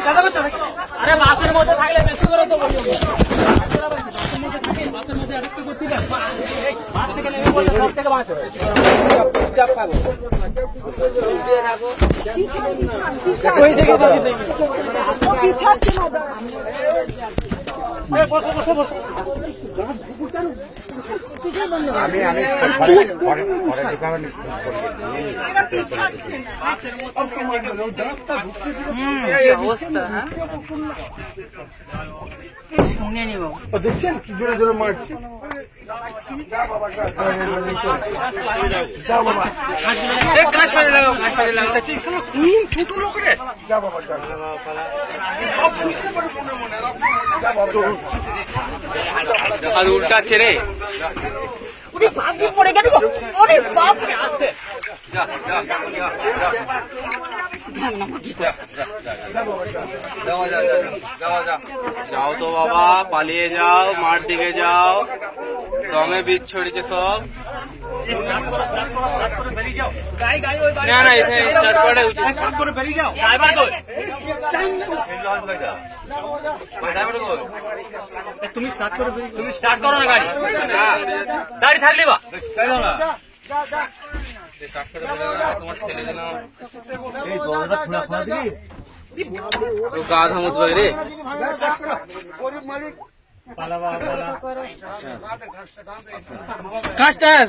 আরে বাসের মধ্যে থাকলে বেশি করে তো বলি বাসের মধ্যে আরেকটু করতে পারে বাস থেকে নেমে বললে সব থেকে বাঁচো চাপ খাবো ওই থেকে পিছাচ্ছে না বসো বসো বসো আমি অবস্থা শুনে নি বাবু দেখছেন কি জোরে জোরে মারছে ছোট লোক রে উল্টাচ্ছে রে পড়ে গেল যাও তো বাবা পালিয়ে যাও মাঠ দিকে যাও দমে বীজ ছড়িয়েছে সব না না এখানে স্টার্ট করে উচিত স্টার্ট করে বেরিয়ে যাও ড্রাইভার কই তুমি স্টার্ট করো তুমি স্টার্ট করো না গাড়ি গাড়ি থাকলে বা তাই না স্টার্ট করে তোমার ছেলে যেন এই দরজা খোলা খোলা দিবি তো গা ধামত রে কাঁচটা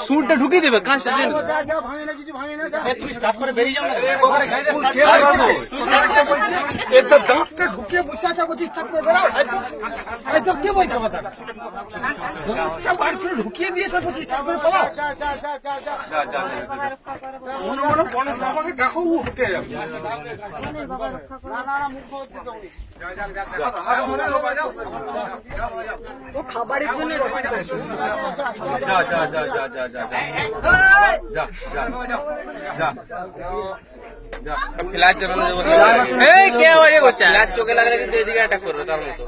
সুরটা ঢুকিয়ে দেবে কাঁচটা তুমি স্টার্ট করে বেরিয়ে যাও না দাঁতটা ঢুকিয়ে বসে আছে বলছি স্টার্ট করে বেরাও তো কে বলছে কথা বার করে ঢুকিয়ে দিয়েছে বলছি স্টার্ট করে পালাও আমাকে দেখো উঠতে যাবে ও খাবারের জন্য চোখে লাগলে কিন্তু এদিকে অ্যাটাক করবে তার মতো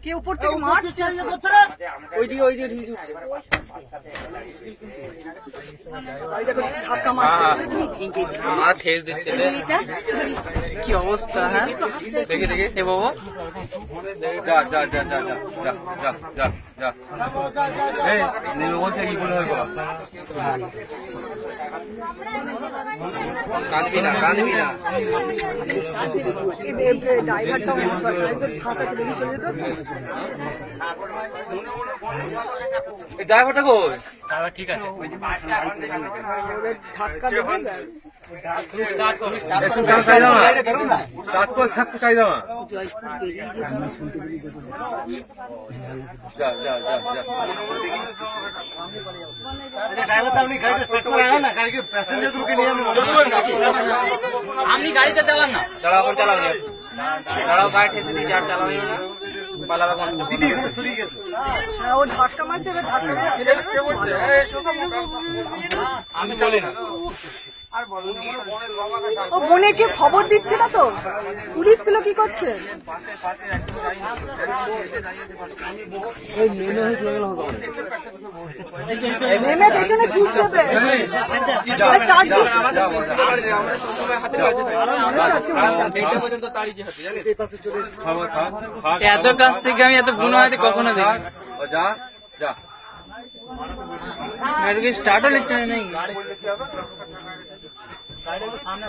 কে উপর থেকে মারছে ওইদিকে ঢিল উঠছে আমার ঠেস দিচ্ছে কি অবস্থা হ্যাঁ দেখে দেখে এ বাবা যা যা যা যা যা যা যা যা এই নীলগঞ্জ থেকে কি বলে কাঁদবি না কাঁদবি না ড্রাইভারটা কই ড্রাইভার ঠিক আছে ধাক্কা দেবো তুমি স্টার্ট করো স্টার্ট কর ছাক্কু চাই দাও যা যা যা যা ড্রাইভার তো আপনি গাড়িটা স্টার্ট করে আগান না গাড়িকে প্যাসেঞ্জারগুলোকে নিয়ে আপনি গাড়িতে চালান না চালাও এখন চালাও না চালাও গাড়ি ঠেসে দিয়ে যার চালাও না পালাবা কোন দিদি এখানে সরিয়ে গেছে ও ধাক্কা মারছে আমি চলি না ও বোনে কি খবর দিচ্ছে না তো পুলিশ গুলো কি করছে নেমে পেছনে ছুট দেবে এত কাছ থেকে আমি এত বুনো হয়তো কখনো দেখি যা যা मेरे को स्टार्ट होने चाहिए नहीं सामने